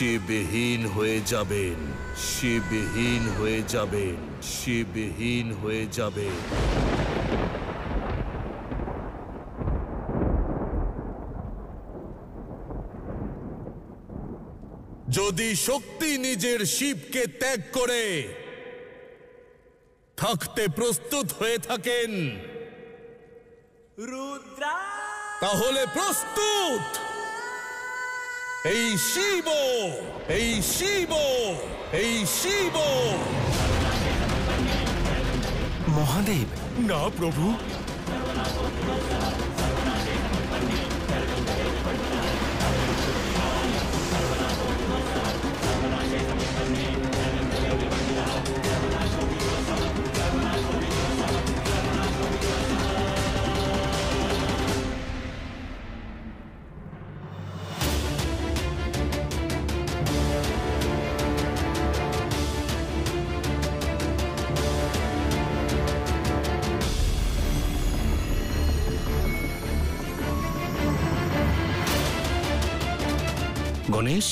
শিবহীন হয়ে যাবেন, শিবহীন হয়ে যাবেন, শিবহীন হয়ে যাবেন। যদি শক্তি নিজের শিবকে ত্যাগ করে থাকতে প্রস্তুত হয়ে থাকেন রুদ্রা, তাহলে প্রস্তুত। এই শিব, এই শিব, এই শিব। মহাদেব। না প্রভু, গণেশ,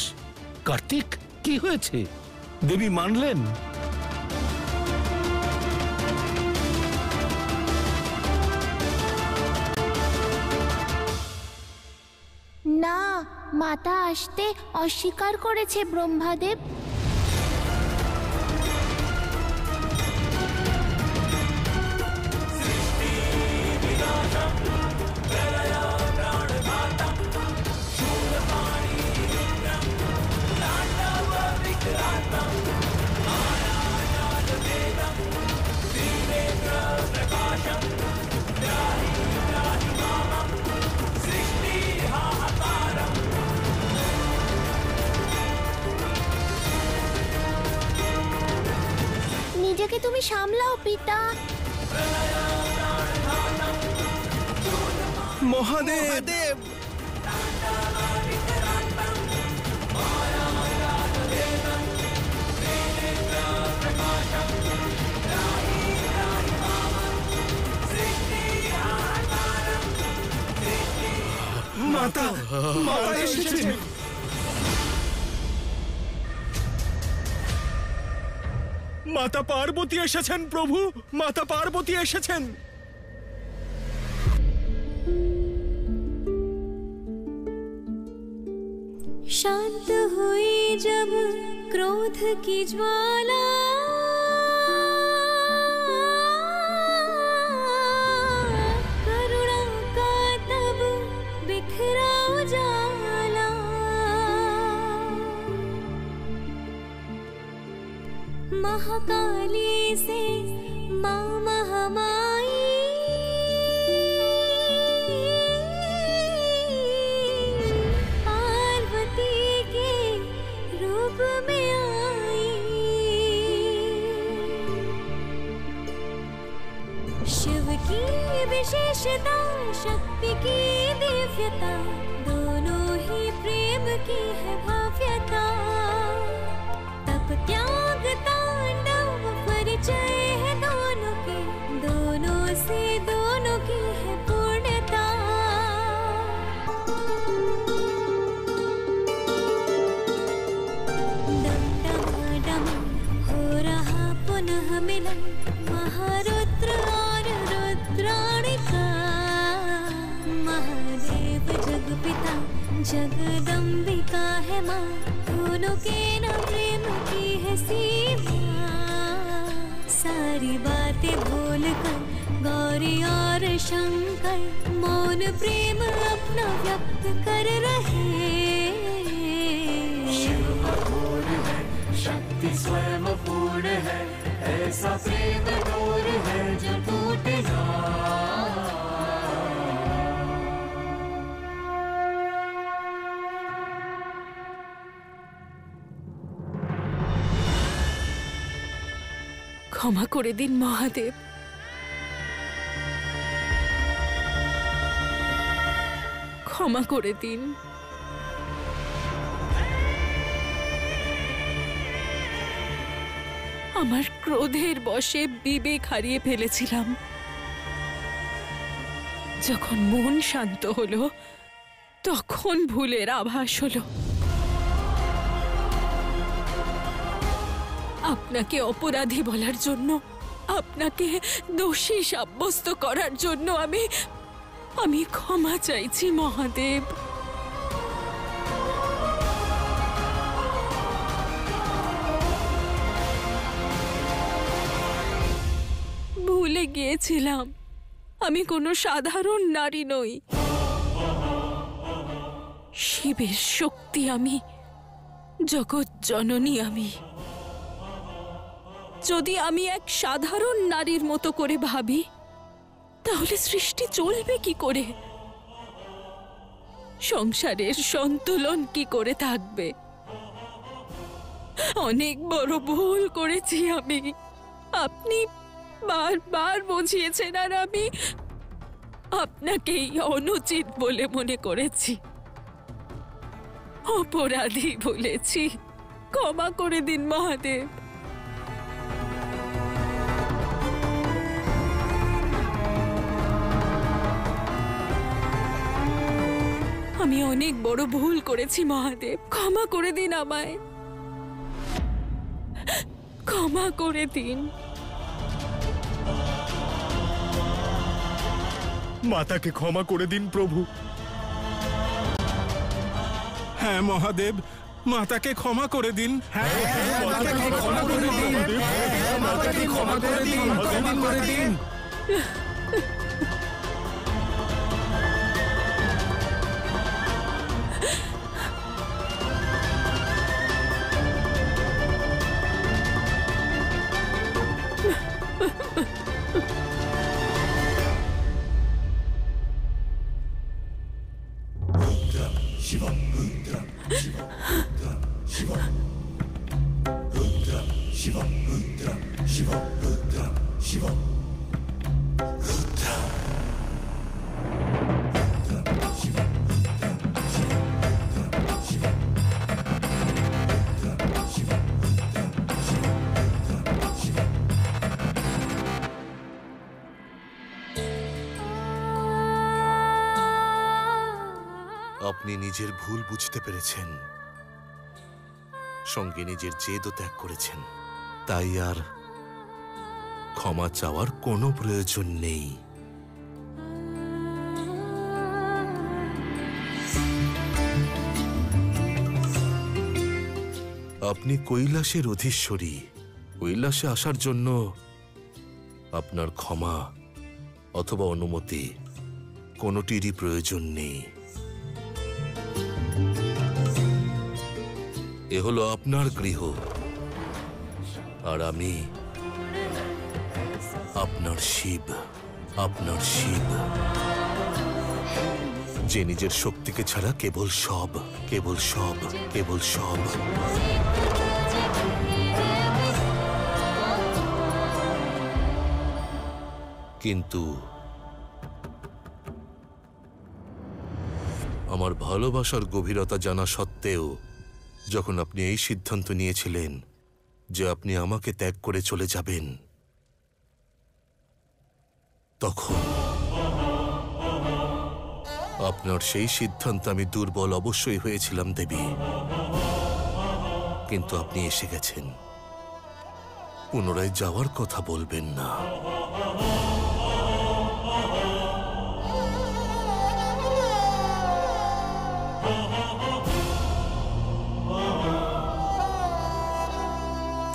কার্তিক, কি হয়েছে? দেবী মানলেন? না, মাতা আসতে অস্বীকার করেছে ব্রহ্মাদেব। নিজেকে তুমি সামলাও পিতা। মহাদেব। মাতা, মাতা এসেছেন। মাতা পার্বতী এসেছেন প্রভু, মাতা পার্বতী এসেছেন। शांत हुई जब क्रोध की ज्वाला, करुणा का तब बिखरा उजाला। महाकाली से मां महामाई, में आई। शिव की विशेषता, शक्ति की दिव्यता, दोनों ही प्रेम की है भव्यता। तप त्याग तांडव परिचय है दोनों के, दोनों से दोनों की है पूर्णता। पुनः मिलन महारुद्र और रुद्राणिका। महादेव जगपिता जगदम्बिका है माँ, दोनों के न प्रेम की है सीमा। सारी बातें भूल कर गौरी और शंकर मौन प्रेम अपना व्यक्त कर रहे। शिव अघोर है, शक्ति स्वयं पूर्ण है, ऐसा प्रेम डोर है जो टूटे ना। ক্ষমা করে দিন মহাদেব। ক্ষমা করে দিন। আমার ক্রোধের বশে বিবেক হারিয়ে ফেলেছিলাম। যখন মন শান্ত হলো তখন ভুলের আভাস হলো। আপনাকে অপরাধী বলার জন্য, আপনাকে দোষী সাব্যস্ত করার জন্য আমি ক্ষমা চাইছি মহাদেব। ভুলে গিয়েছিলাম আমি কোনো সাধারণ নারী নই। শিবের শক্তি আমি, জগৎ জননী আমি। যদি আমি এক সাধারণ নারীর মতো করে ভাবি, তাহলে সৃষ্টি চলবে কি করে? সংসারের সন্তুলন কি করে থাকবে? অনেক বড় ভুল করেছি আমি। আপনি বারবার বুঝিয়েছেন, আর আমি আপনাকেই অনুচিত বলে মনে করেছি, অপরাধী বলেছি। ক্ষমা করে দিন মহাদেব। আমি অনেক বড় ভুল করেছি মহাদেব, ক্ষমা করে দিন আমায়, ক্ষমা করে দিন। মাতাকে ক্ষমা করে দিন প্রভু। হ্যাঁ মহাদেব, মাতাকে ক্ষমা করে দিন। মাতাকে ক্ষমা করে দিন। মাতাকে ক্ষমা করে দিন, ক্ষমা করে দিন। আপনি নিজের ভুল বুঝতে পেরেছেন, সঙ্গে নিজের জেদও ত্যাগ করেছেন, তাই আর ক্ষমা চাওয়ার কোনো প্রয়োজন নেই। আপনি কৈলাসের অধীশ্বরী। কৈলাসে আসার জন্য আপনার ক্ষমা অথবা অনুমতি কোনোটিরই প্রয়োজন নেই। এ হলো আপনার গৃহ, আর আমি আপনার শিব, আপনার শিব, যে নিজের শক্তিকে ছাড়া কেবল সব, কেবল সব, কেবল সব। কিন্তু আমার ভালোবাসার গভীরতা জানা সত্ত্বেও যখন আপনি এই সিদ্ধান্ত নিয়েছিলেন যে আপনি আমাকে ত্যাগ করে চলে যাবেন, তখন আপনার সেই সিদ্ধান্ত আমি দুর্বল অবশ্যই হয়েছিলাম দেবী। কিন্তু আপনি এসে গেছেন, পুনরায় যাওয়ার কথা বলবেন না।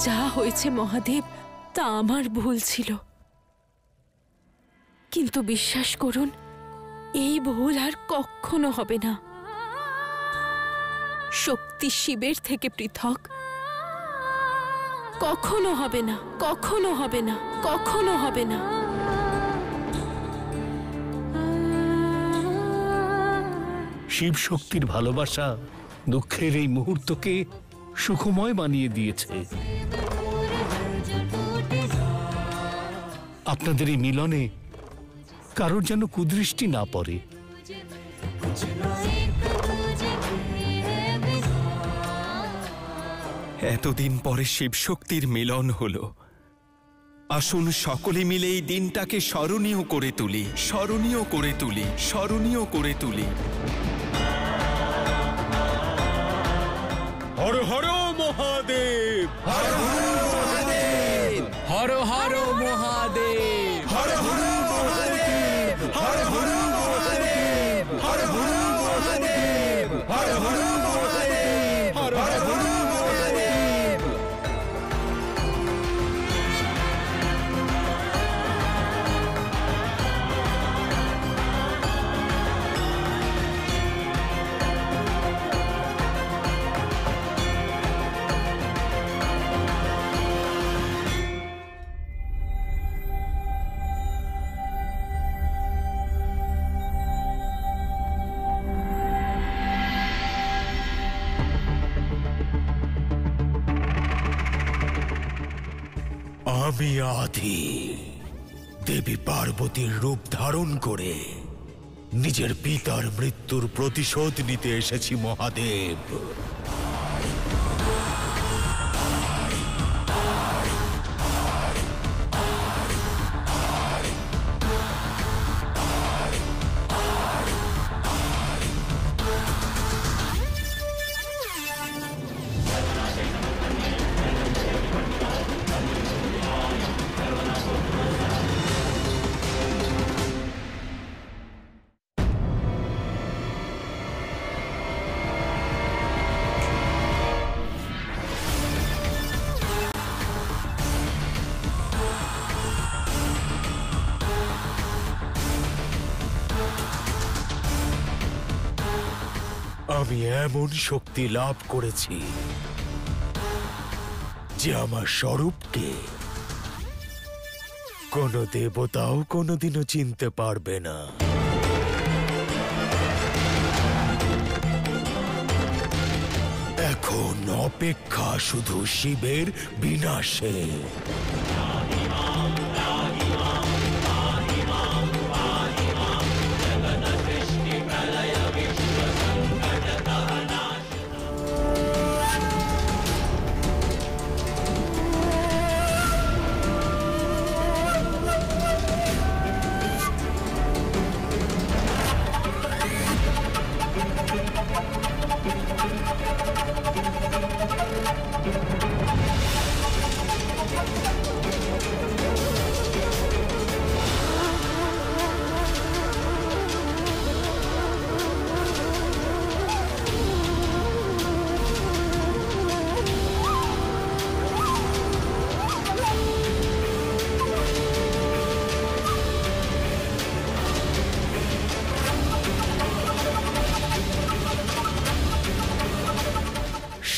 যা হয়েছে মহাদেব, তা আমার ভুল ছিল, কিন্তু বিশ্বাস করুন এই ভুল আর কখনো হবে না। শক্তি শিবের থেকে পৃথক কখনো হবে না, কখনো হবে না, কখনো হবে না। শিব শক্তির ভালোবাসা দুঃখের এই মুহূর্তকে সুখময় বানিয়ে দিয়েছে। আপনাদের এই মিলনে কারোর যেন কুদৃষ্টি না পড়ে। এতদিন পরে শিব শক্তির মিলন হলো। আসুন সকলে মিলে এই দিনটাকে স্মরণীয় করে তুলি, স্মরণীয় করে তুলি, স্মরণীয় করে তুলি। হর হর মহাদেব, হর হর হর হর মহাদেব, হর হর মহাদেব, হর হর মহাদেব, হর হর মহাদেব, হর হর মহাদেব, হর হর মহাদেব। আমি আদি দেবী পার্বতীর রূপ ধারণ করে নিজের পিতার মৃত্যুর প্রতিশোধ নিতে এসেছি মহাদেব। আমি এমন শক্তি লাভ করেছি যে আমার স্বরূপকে কোনো দেবতাও কোনোদিনও চিনতে পারবে না। এখন অপেক্ষা শুধু শিবের বিনাশে।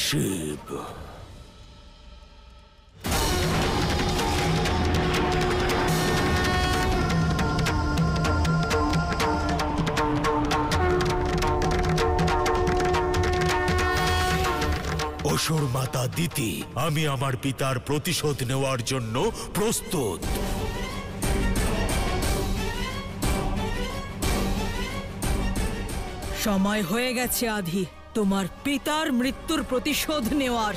শিব অসুর মাতা দিতি, আমি আমার পিতার প্রতিশোধ নেওয়ার জন্য প্রস্তুত। সময় হয়ে গেছে আধি তোমার পিতার মৃত্যুর প্রতিশোধ নেওয়ার।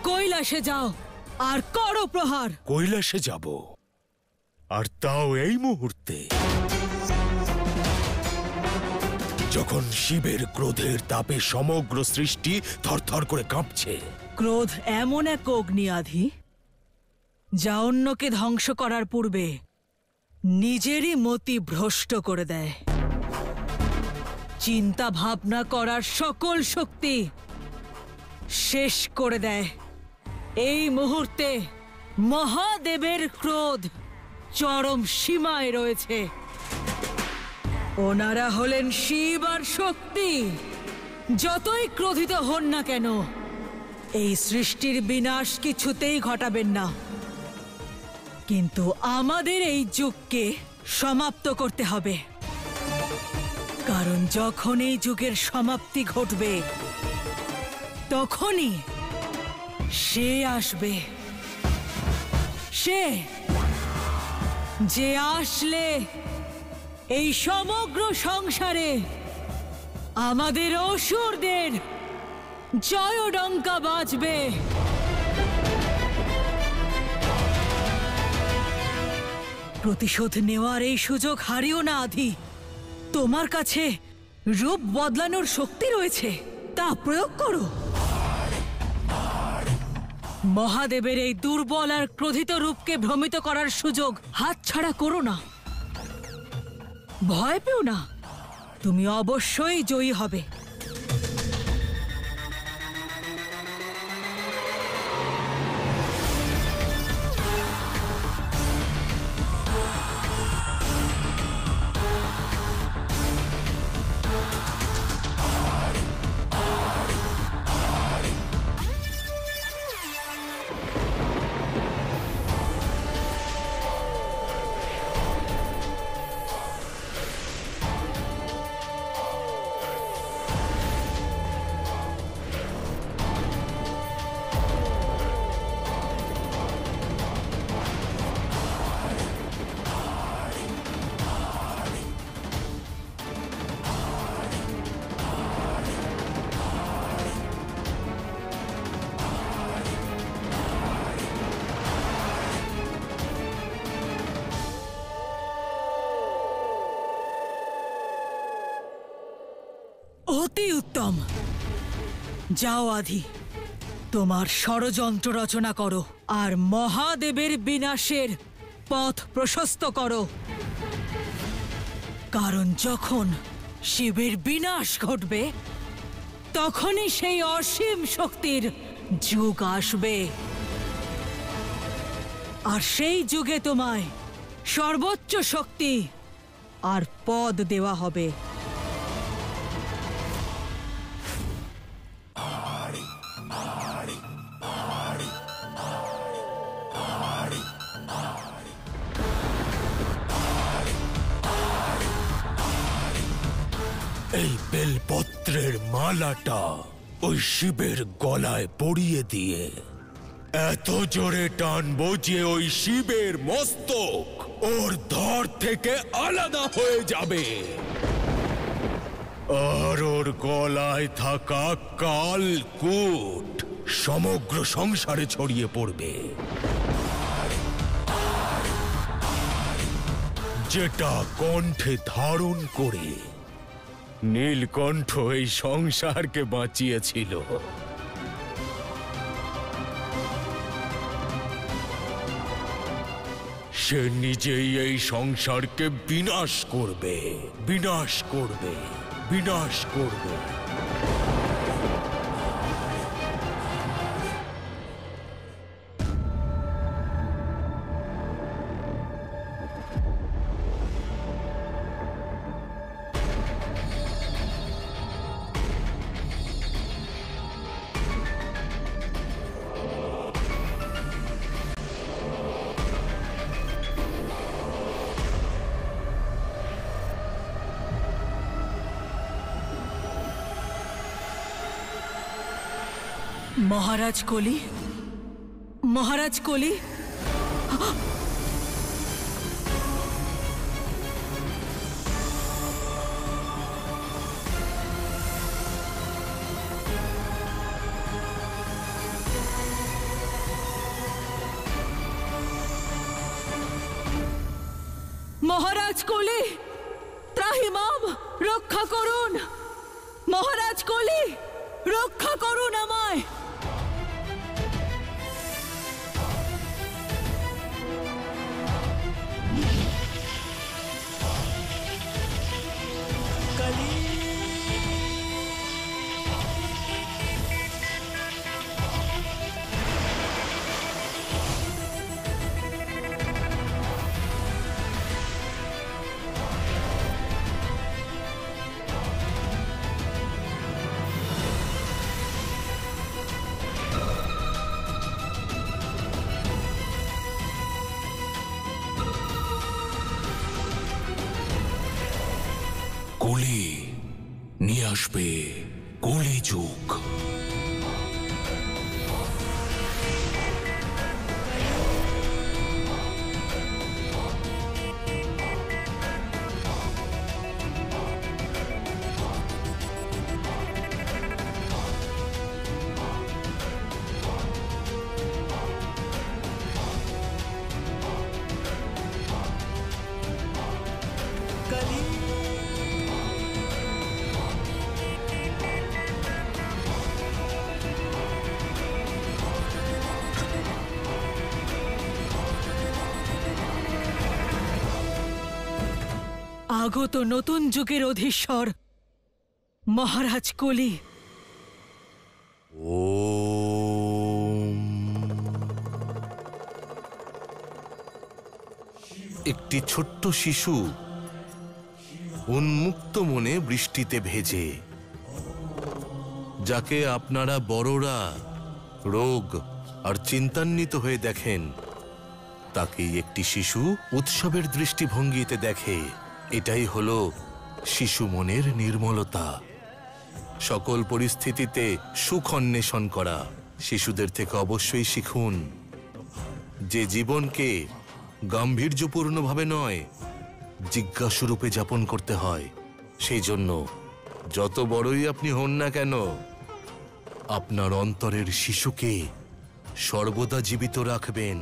কৈলাসে যাও আর করো প্রহার। কৈলাসে যাব, আর তাও এই মুহূর্তে, যখন শিবের ক্রোধের তাপে সমগ্র সৃষ্টি থরথর করে কাঁপছে। ক্রোধ এমন এক অগ্নি আধি, যা অন্যকে ধ্বংস করার পূর্বে নিজেরই মতি ভ্রষ্ট করে দেয়। চিন্তা ভাবনা করার সকল শক্তি শেষ করে দেয়। এই মুহূর্তে মহাদেবের ক্রোধ চরম সীমায় রয়েছে। ওনারা হলেন শিব আর শক্তি। যতই ক্রোধিত হন না কেন, এই সৃষ্টির বিনাশ কিছুতেই ঘটাবেন না। কিন্তু আমাদের এই যুগকে সমাপ্ত করতে হবে, কারণ যখন এই যুগের সমাপ্তি ঘটবে, তখনই সে আসবে। সে যে আসলে এই সমগ্র সংসারে আমাদের অসুরদের জয়ডঙ্কা বাজবে। প্রতিশোধ নেওয়ার এই সুযোগ হারিও না আধি। তোমার কাছে রূপ বদলানোর শক্তি রয়েছে, তা প্রয়োগ করো। মহাদেবের এই দুর্বল আর ক্রোধিত রূপকে ভ্রমিত করার সুযোগ হাতছাড়া করো না। ভয় পেও না, তুমি অবশ্যই জয়ী হবে। অতি উত্তম। যাও আধি, তোমার ষড়যন্ত্র রচনা করো আর মহাদেবের বিনাশের পথ প্রশস্ত করো। কারণ যখন শিবের বিনাশ ঘটবে তখনই সেই অসীম শক্তির যুগ আসবে, আর সেই যুগে তোমায় সর্বোচ্চ শক্তি আর পদ দেওয়া হবে। এই বেলপত্রের মালাটা ওই শিবের গলায় পরিয়ে দিয়ে এত জোরে টানবো যে ওই শিবের মস্তক ওর ধর থেকে আলাদা হয়ে যাবে, আর ওর গলায় থাকা কালকূট সমগ্র সংসারে ছড়িয়ে পড়বে, যেটা কণ্ঠে ধারণ করে নীলকণ্ঠ এই সংসারকে বাঁচিয়েছিল। সে নিজেই এই সংসারকে বিনাশ করবে, বিনাশ করবে, বিনাশ করবে। মহারাজ কলি, মহারাজ কলি, মহারাজ কলি, ত্রাহিমাম, রক্ষা করুন। মহারাজ কলি, রক্ষা করুন আমায়। কলি নিয়ে আসবে কলিযুগ। আগত নতুন যুগের অধীশ্বর মহারাজ কলি। একটি ছোট্ট শিশু উন্মুক্ত মনে বৃষ্টিতে ভেজে, যাকে আপনারা বড়রা রোগ আর চিন্তান্বিত হয়ে দেখেন, তাকেই একটি শিশু উৎসবের দৃষ্টিভঙ্গিতে দেখে। এটাই হলো শিশু মনের নির্মলতা। সকল পরিস্থিতিতে সুখ অন্বেষণ করা। শিশুদের থেকে অবশ্যই শিখুন যে জীবনকে গাম্ভীর্যপূর্ণভাবে নয়, জিজ্ঞাসুরূপে যাপন করতে হয়। সেই জন্য যত বড়ই আপনি হন না কেন, আপনার অন্তরের শিশুকে সর্বদা জীবিত রাখবেন।